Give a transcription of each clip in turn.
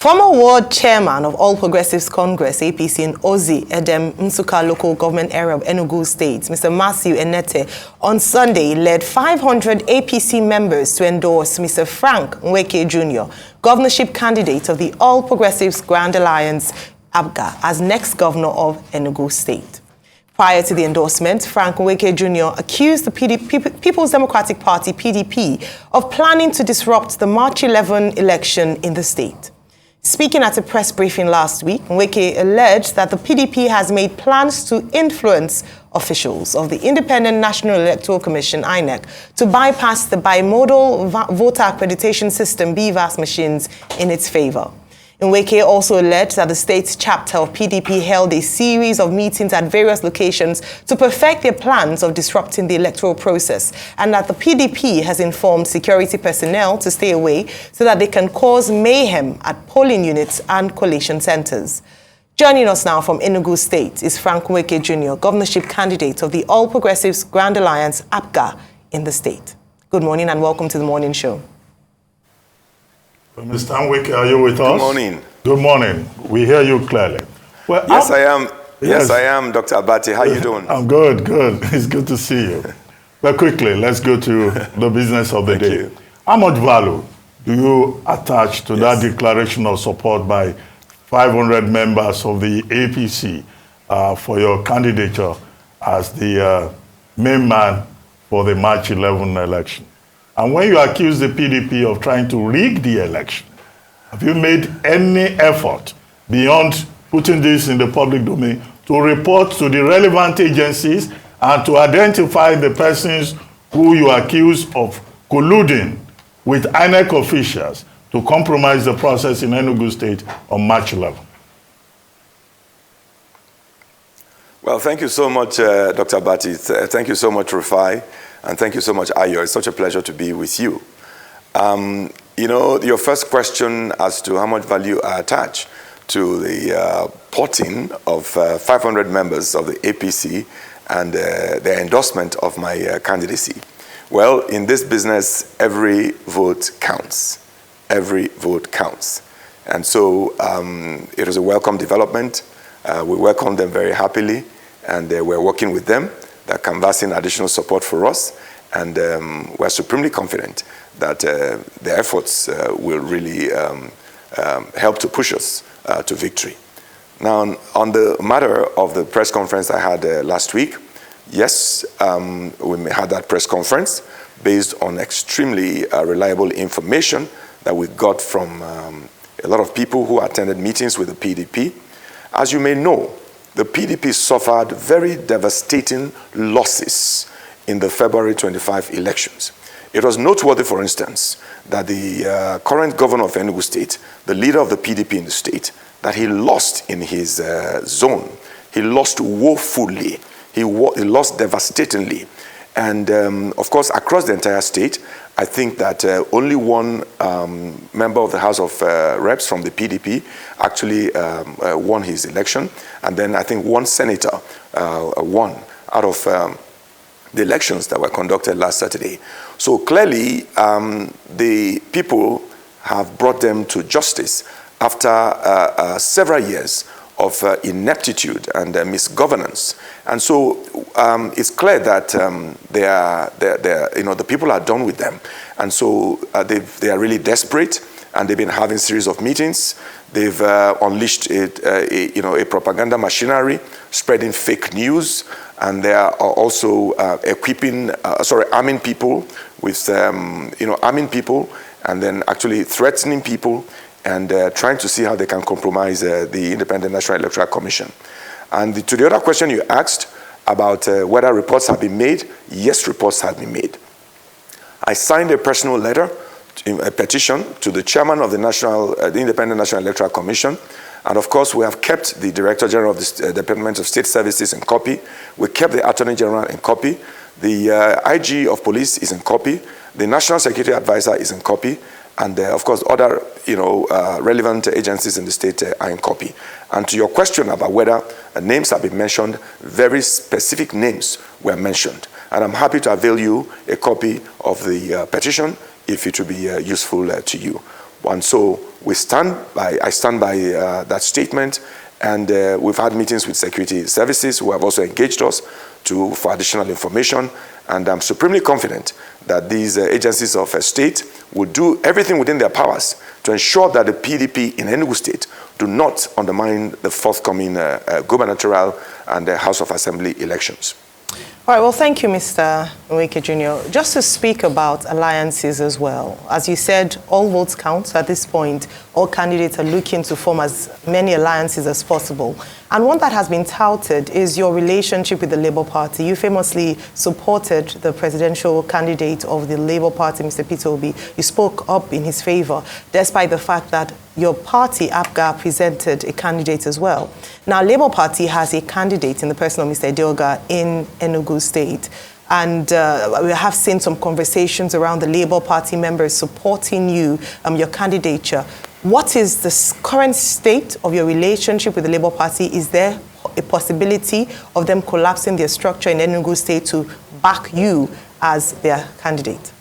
Former Ward Chairman of All Progressives Congress, APC in Ozi, Edem, Nsukka local government area of Enugu State, Mr. Matthew Enete, on Sunday led 500 APC members to endorse Mr. Frank Nweke Jr., governorship candidate of the All Progressives Grand Alliance, ABGA, as next governor of Enugu State. Prior to the endorsement, Frank Nweke Jr. accused the People's Democratic Party, PDP, of planning to disrupt the March 11 election in the state. Speaking at a press briefing last week, Nweke alleged that the PDP has made plans to influence officials of the Independent National Electoral Commission, INEC, to bypass the bimodal voter accreditation system, BVAS machines, in its favor. Nweke also alleged that the state's chapter of PDP held a series of meetings at various locations to perfect their plans of disrupting the electoral process, and that the PDP has informed security personnel to stay away so that they can cause mayhem at polling units and collation centers. Joining us now from Enugu State is Frank Nweke Jr., governorship candidate of the All Progressives Grand Alliance, ABGA, in the state. Good morning and welcome to the morning show. Mr. Nweke, are you with us? Good morning. Good morning. We hear you clearly. Well, yes, I am. Yes, I am, Dr. Abati. How are you doing? I'm good, good. It's good to see you. But quickly, let's go to the business of the day. You. How much value do you attach to that declaration of support by 500 members of the APC for your candidature as the main man for the March 11 election? And when you accuse the PDP of trying to rig the election, have you made any effort beyond putting this in the public domain to report to the relevant agencies and to identify the persons who you accuse of colluding with INEC officials to compromise the process in Enugu State on March 11? Well, thank you so much, Dr. Abati. Thank you so much, Rufai. And thank you so much, Ayo. It's such a pleasure to be with you. You know, your first question as to how much value I attach to the porting of 500 members of the APC and their endorsement of my candidacy. Well, in this business, every vote counts. Every vote counts. And so it was a welcome development. We welcome them very happily, and we're working with them. They're canvassing additional support for us, and we're supremely confident that their efforts will really help to push us to victory. Now, on the matter of the press conference I had last week, yes, we had that press conference based on extremely reliable information that we got from a lot of people who attended meetings with the PDP. As you may know, the PDP suffered very devastating losses in the February 25 elections. It was noteworthy, for instance, that the current governor of Enugu State, the leader of the PDP in the state, that he lost in his zone. He lost woefully. He lost devastatingly. And of course, across the entire state, I think that only one member of the House of Reps from the PDP actually won his election. And then I think one senator won out of the elections that were conducted last Saturday. So clearly, the people have brought them to justice after several years of ineptitude and misgovernance. And so it's clear that the people are done with them. And so they are really desperate, and they've been having a series of meetings. They've unleashed a propaganda machinery, spreading fake news, and they are also arming people with, arming people, and then actually threatening people, and trying to see how they can compromise the Independent National Electoral Commission. And to the other question you asked about whether reports have been made, yes, reports have been made. I signed a personal letter, a petition to the chairman of the Independent National Electoral Commission. And of course, we have kept the Director General of the Department of State Services in copy. We kept the Attorney General in copy. The IG of Police is in copy. The National Security Advisor is in copy. And of course, other relevant agencies in the state are in copy. And to your question about whether names have been mentioned, very specific names were mentioned. And I'm happy to avail you a copy of the petition if it will be useful to you. And so I stand by that statement, and we've had meetings with security services who have also engaged us for additional information, and I'm supremely confident that these agencies of state will do everything within their powers to ensure that the PDP in Enugu State do not undermine the forthcoming gubernatorial and House of Assembly elections. All right, well, thank you, Mr. Nweke Jr. Just to speak about alliances as well. As you said, all votes count at this point. All candidates are looking to form as many alliances as possible. And one that has been touted is your relationship with the Labour Party. You famously supported the presidential candidate of the Labour Party, Mr. Peter Obi. You spoke up in his favor, despite the fact that your party, APGA, presented a candidate as well. Now, Labour Party has a candidate in the person of Mr. Edeoga in Enugu State. And we have seen some conversations around the Labour Party members supporting you, your candidature. What is the current state of your relationship with the Labour Party? Is there a possibility of them collapsing their structure in Enugu State to back you as their candidate?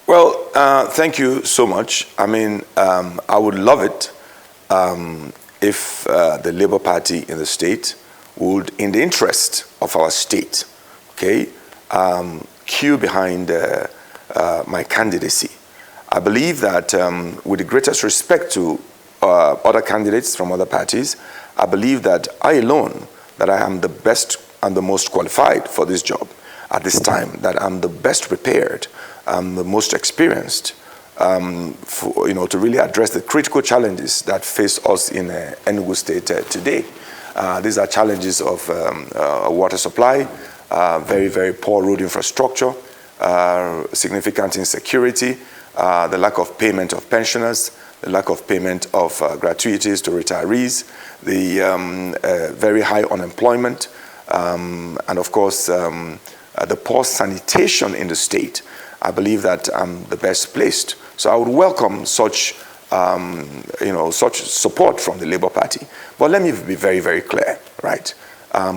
Well, thank you so much. I mean, I would love it if the Labour Party in the state would, in the interest of our state, okay, queue behind my candidacy. I believe that with the greatest respect to other candidates from other parties, I believe that I alone, that I am the best and the most qualified for this job at this time, that I'm the best prepared, I'm the most experienced to really address the critical challenges that face us in Enugu State today. These are challenges of water supply, very, very poor road infrastructure, significant insecurity, the lack of payment of pensioners, the lack of payment of gratuities to retirees, the very high unemployment, and of course, the poor sanitation in the state. I believe that I'm the best placed. So I would welcome such, such support from the Labour Party. But let me be very, very clear, right?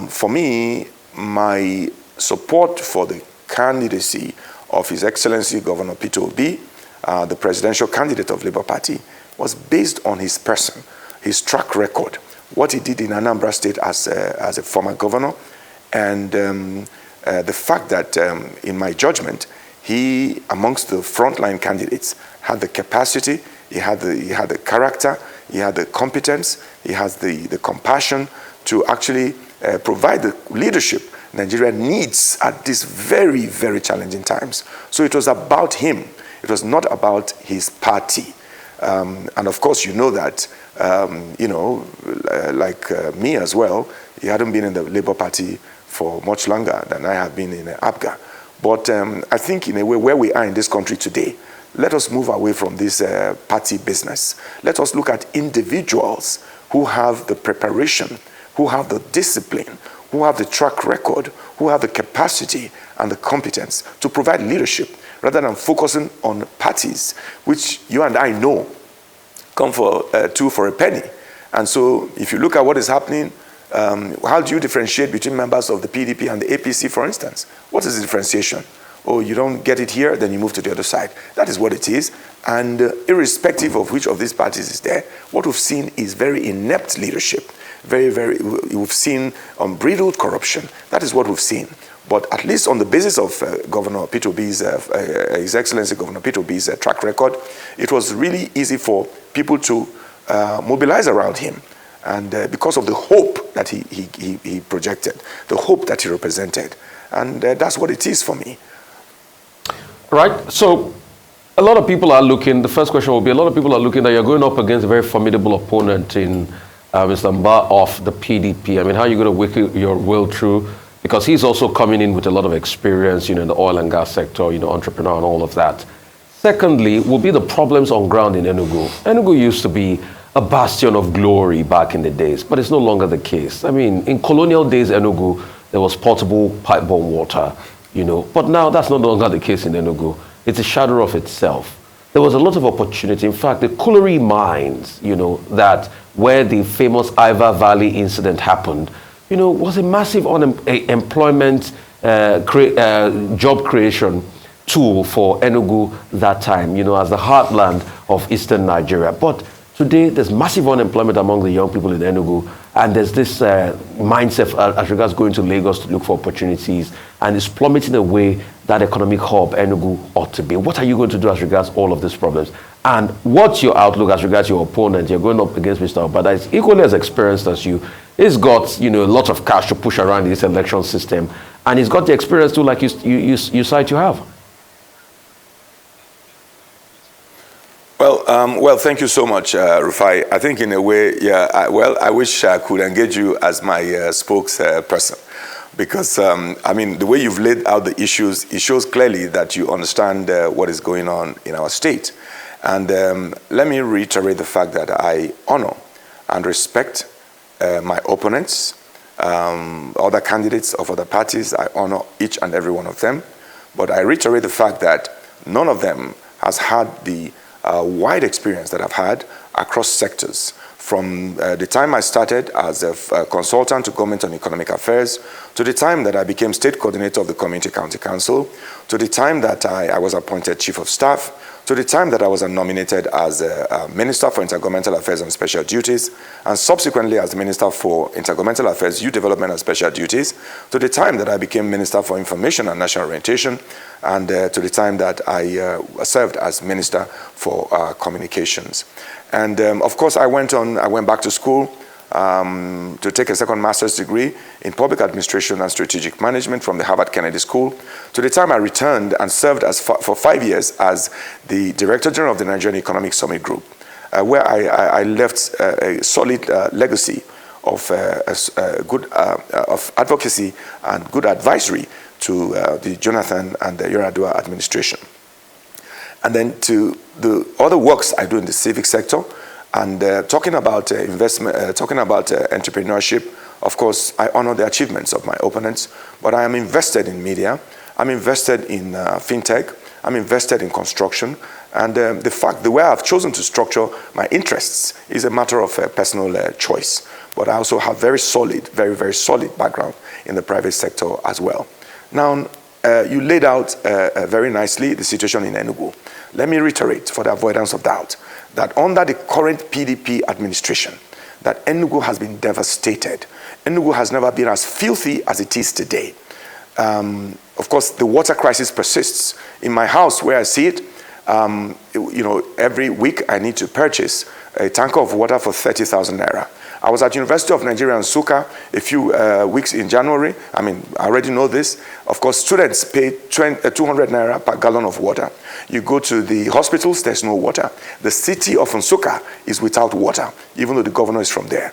For me, my support for the candidacy of His Excellency Governor Peter Obi, the presidential candidate of Labour Party, was based on his person, his track record, what he did in Anambra State as a former governor, and the fact that, in my judgment, he, amongst the frontline candidates, had the capacity, he had the character, he had the competence, he has the compassion to actually provide the leadership Nigeria needs at these very, very challenging times. So it was about him. It was not about his party. And of course, you know that, like me as well, he hadn't been in the Labour Party for much longer than I have been in APGA. But I think in a way where we are in this country today, let us move away from this party business. Let us look at individuals who have the preparation, who have the discipline, who have the track record, who have the capacity and the competence to provide leadership, rather than focusing on parties, which you and I know come for two for a penny. And so if you look at what is happening, how do you differentiate between members of the PDP and the APC, for instance? What is the differentiation? Oh, you don't get it here, then you move to the other side. That is what it is. And irrespective of which of these parties is there, what we've seen is very inept leadership. We've seen unbridled corruption. That is what we've seen. But at least on the basis of Governor Peter Obi's, His Excellency Governor Peter Obi's track record, it was really easy for people to mobilize around him. And because of the hope that he projected, the hope that he represented. And that's what it is for me. Right. So a lot of people are looking, the first question will be, a lot of people are looking that you're going up against a very formidable opponent in Mr. Mba of the PDP. I mean, how are you going to work your will through? Because he's also coming in with a lot of experience, in the oil and gas sector, entrepreneur and all of that. Secondly, will be the problems on ground in Enugu. Enugu used to be a bastion of glory back in the days, but it's no longer the case. I mean, in colonial days, Enugu, there was potable pipe-borne water, but now that's no longer the case in Enugu. It's a shadow of itself. There was a lot of opportunity. In fact, the colliery mines, that where the famous Iva Valley incident happened, was a massive employment job creation tool for Enugu that time, as the heartland of eastern Nigeria. But today, there's massive unemployment among the young people in Enugu, and there's this mindset as regards going to Lagos to look for opportunities, and it's plummeting away that economic hub Enugu ought to be. What are you going to do as regards all of these problems? And what's your outlook as regards your opponent? You're going up against Mr. Obada. He's equally as experienced as you. He's got, a lot of cash to push around this election system, and he's got the experience too, like you cite you have. Well, thank you so much, Rufai. I think in a way, I wish I could engage you as my spokesperson, because, the way you've laid out the issues, it shows clearly that you understand what is going on in our state. And let me reiterate the fact that I honor and respect my opponents, other candidates of other parties. I honor each and every one of them. But I reiterate the fact that none of them has had the wide experience that I've had across sectors. From the time I started as a consultant to Government on Economic Affairs, to the time that I became State Coordinator of the Community County Council, to the time that I was appointed Chief of Staff, to the time that I was nominated as a Minister for Intergovernmental Affairs and Special Duties, and subsequently as Minister for Intergovernmental Affairs, Youth Development and Special Duties, to the time that I became Minister for Information and National Orientation, and to the time that I served as Minister for Communications. And of course, I went back to school to take a second master's degree in public administration and strategic management from the Harvard Kennedy School, to the time I returned and served for 5 years as the Director General of the Nigerian Economic Summit Group, where I left a solid legacy of advocacy and good advisory to the Jonathan and the Yar'Adua administration. And then to the other works I do in the civic sector, and talking about investment, talking about entrepreneurship. Of course, I honor the achievements of my opponents, but I am invested in media, I'm invested in fintech, I'm invested in construction, and the way I've chosen to structure my interests is a matter of personal choice. But I also have very solid, very, very solid background in the private sector as well. Now, you laid out very nicely the situation in Enugu. Let me reiterate, for the avoidance of doubt, that under the current PDP administration, that Enugu has been devastated. Enugu has never been as filthy as it is today. Of course, the water crisis persists. In my house, where I see it, every week I need to purchase a tanker of water for 30,000 naira. I was at University of Nigeria in Nsukka a few weeks in January. I already know this. Of course, students pay 200 naira per gallon of water. You go to the hospitals, there's no water. The city of Nsukka is without water, even though the governor is from there.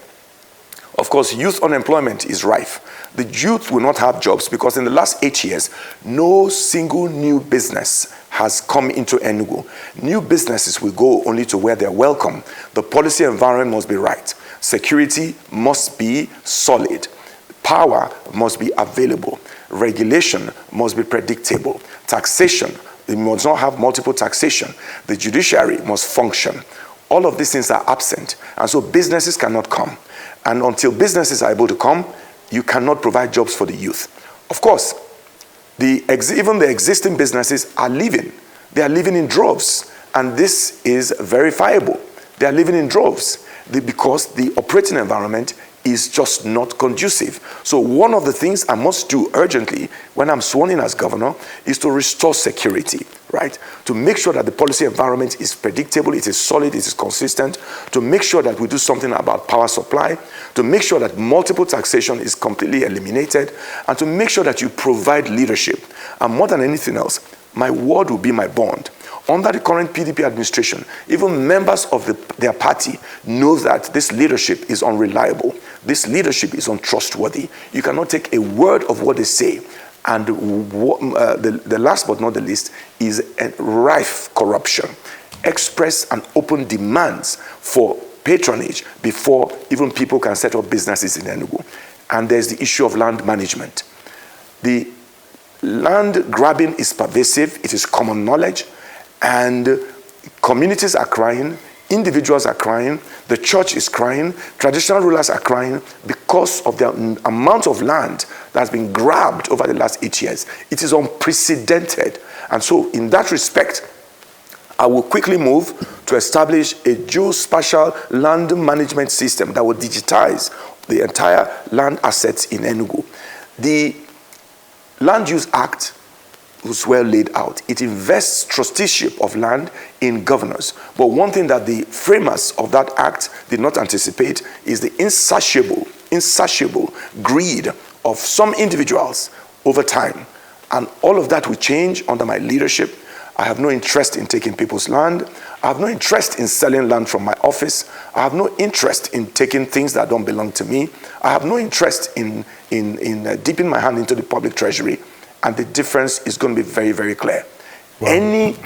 Of course, youth unemployment is rife. The youth will not have jobs because in the last 8 years, no single new business has come into Enugu. New businesses will go only to where they're welcome. The policy environment must be right. Security must be solid. Power must be available. Regulation must be predictable. Taxation, it must not have multiple taxation. The judiciary must function. All of these things are absent, and so businesses cannot come. And until businesses are able to come, you cannot provide jobs for the youth. Of course, even the existing businesses are leaving. They are living in droves, and this is verifiable. They are living in droves because the operating environment is just not conducive. So one of the things I must do urgently when I'm sworn in as governor is to restore security, right? To make sure that the policy environment is predictable, it is solid, it is consistent, to make sure that we do something about power supply, to make sure that multiple taxation is completely eliminated, and to make sure that you provide leadership. And more than anything else, my word will be my bond. Under the current PDP administration, even members of their party know that this leadership is unreliable. This leadership is untrustworthy. You cannot take a word of what they say. And the last but not the least is rife corruption. Express and open demands for patronage before even people can set up businesses in Enugu. And there's the issue of land management. The land grabbing is pervasive. It is common knowledge. And communities are crying, individuals are crying, the church is crying, traditional rulers are crying because of the amount of land that has been grabbed over the last 8 years. It is unprecedented. And so in that respect, I will quickly move to establish a geospatial land management system that will digitize the entire land assets in Enugu. The Land Use Act was well laid out. It invests trusteeship of land in governors. But one thing that the framers of that act did not anticipate is the insatiable greed of some individuals over time. And all of that will change under my leadership. I have no interest in taking people's land. I have no interest in selling land from my office. I have no interest in taking things that don't belong to me. I have no interest in dipping my hand into the public treasury. And the difference is going to be very, very clear. Wow. Any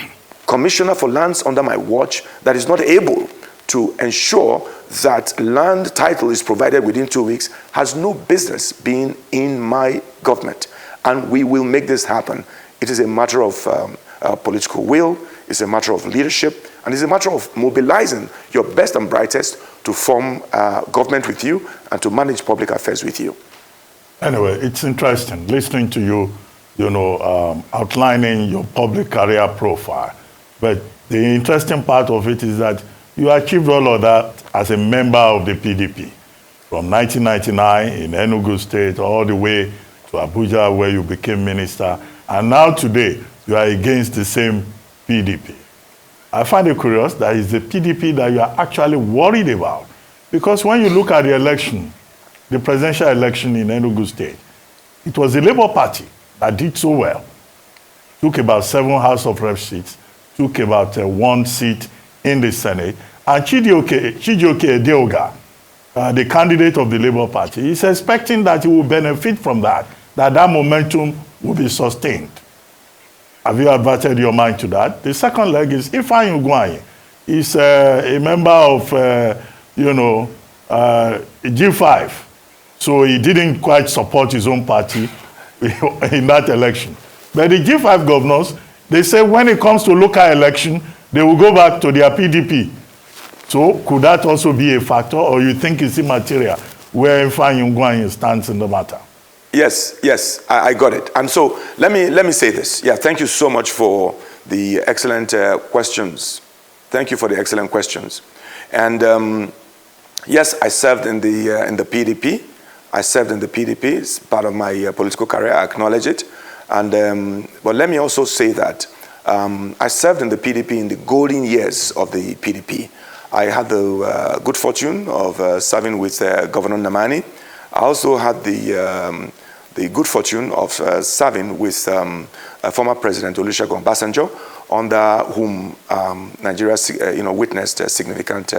commissioner for lands under my watch that is not able to ensure that land title is provided within 2 weeks has no business being in my government. And we will make this happen. It is a matter of political will, it's a matter of leadership, and it's a matter of mobilizing your best and brightest to form government with you and to manage public affairs with you. Anyway, it's interesting listening to you, outlining your public career profile. But the interesting part of it is that you achieved all of that as a member of the PDP. From 1999 in Enugu State all the way to Abuja where you became minister. And now today, you are against the same PDP. I find it curious that it's the PDP that you are actually worried about. Because when you look at the election, the presidential election in Enugu State, it was the Labour Party that did so well. Took about 7 House of Rep seats, took about 1 seat in the Senate. And Chijioke Edeoga, the candidate of the Labour Party, is expecting that he will benefit from that momentum will be sustained. Have you adverted your mind to that? The second leg is Ifeanyi Ugwuanyi. He's a member of, G5. So he didn't quite support his own party in that election. But the G5 governors, they say when it comes to local election, they will go back to their PDP. So could that also be a factor, or you think it's immaterial where Ifeanyi Ugwuanyi stands in the matter? Yes, I got it. And so let me say this. Yeah, thank you so much for the excellent questions. Thank you for the excellent questions. And yes, I served in the PDP. I served in the PDP. It's part of my political career. I acknowledge it. And but let me also say that I served in the PDP in the golden years of the PDP. I had the good fortune of serving with Governor Namani. I also had the good fortune of serving with former President Olusegun Obasanjo, under whom Nigeria witnessed significant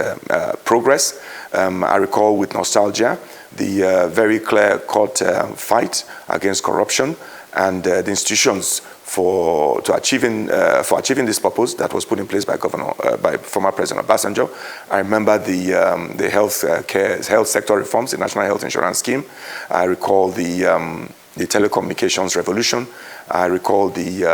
progress. I recall with nostalgia the very clear court fight against corruption and the institutions for achieving this purpose that was put in place by by former President Obasanjo. I remember the health sector reforms, the National Health Insurance Scheme. I recall the telecommunications revolution. I recall the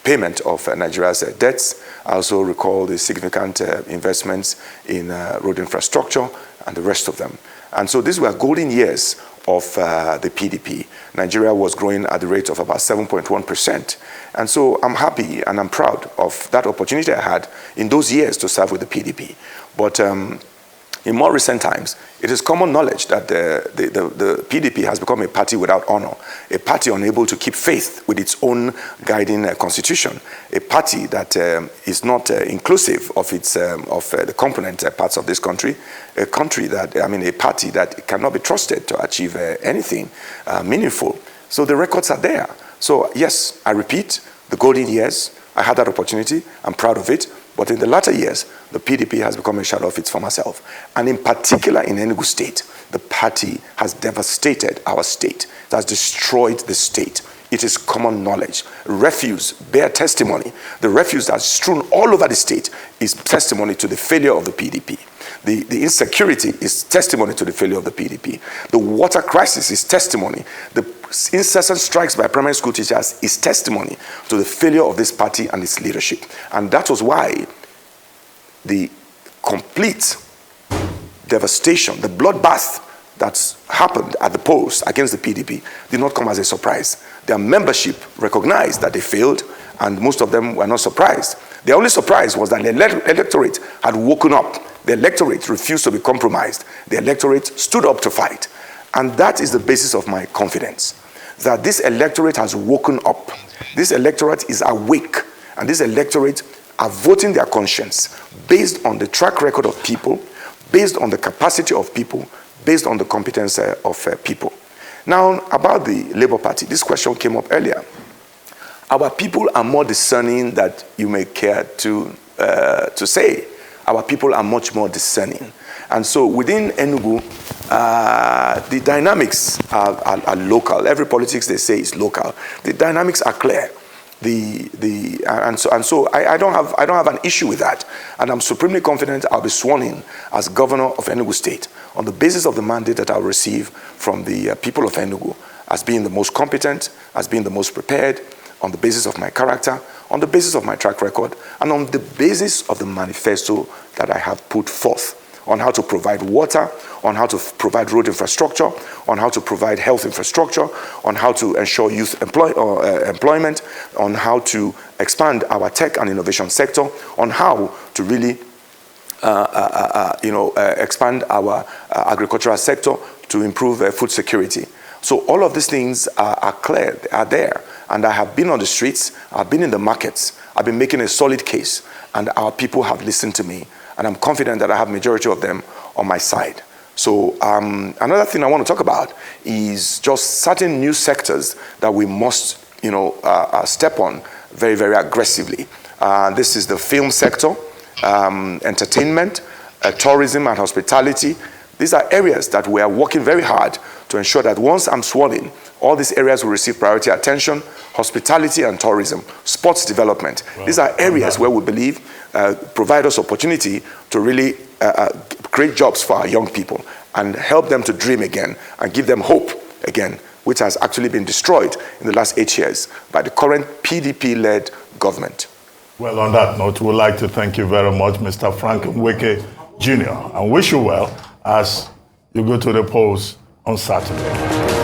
payment of Nigeria's debts. I also recall the significant investments in road infrastructure and the rest of them. And so these were golden years of the PDP. Nigeria was growing at the rate of about 7.1%. And so I'm happy and I'm proud of that opportunity I had in those years to serve with the PDP. But in more recent times, it is common knowledge that the PDP has become a party without honor, a party unable to keep faith with its own guiding constitution, a party that is not inclusive of the component parts of this country, a party that cannot be trusted to achieve anything meaningful. So the records are there. So yes, I repeat, the golden years, I had that opportunity. I'm proud of it. But in the latter years, the PDP has become a shadow of its former self. And in particular in Enugu State, the party has devastated our state. It has destroyed the state. It is common knowledge. Refuse bear testimony. The refuse that's strewn all over the state is testimony to the failure of the PDP. The insecurity is testimony to the failure of the PDP. The water crisis is testimony. The incessant strikes by primary school teachers is testimony to the failure of this party and its leadership. And that was why the complete devastation, the bloodbath that happened at the polls against the PDP did not come as a surprise. Their membership recognized that they failed, and most of them were not surprised. The only surprise was that the electorate had woken up. The electorate refused to be compromised. The electorate stood up to fight. And that is the basis of my confidence, that this electorate has woken up. This electorate is awake, and this electorate are voting their conscience based on the track record of people, based on the capacity of people, based on the competence of people. Now, about the Labour Party, this question came up earlier. Our people are more discerning than you may care to say. Our people are much more discerning. And so within Enugu, the dynamics are local. Every politics they say is local. The dynamics are clear. And so I don't have an issue with that, and I'm supremely confident I'll be sworn in as governor of Enugu State on the basis of the mandate that I'll receive from the people of Enugu, as being the most competent, as being the most prepared, on the basis of my character, on the basis of my track record, and on the basis of the manifesto that I have put forth on how to provide water, on how to provide road infrastructure, on how to provide health infrastructure, on how to ensure youth employment, on how to expand our tech and innovation sector, on how to really expand our agricultural sector to improve food security. So all of these things are clear, are there. And I have been on the streets, I've been in the markets, I've been making a solid case, and our people have listened to me. And I'm confident that I have majority of them on my side. So another thing I want to talk about is just certain new sectors that we must, step on very, very aggressively. This is the film sector, entertainment, tourism and hospitality. These are areas that we are working very hard to ensure that once I'm sworn in, all these areas will receive priority attention: hospitality and tourism, sports development. Well, these are areas where we believe provide us opportunity to really create jobs for our young people and help them to dream again and give them hope again, which has actually been destroyed in the last 8 years by the current PDP-led government. Well, on that note, we'd like to thank you very much, Mr. Frank Nweke Jr., and wish you well as you go to the polls on Saturday.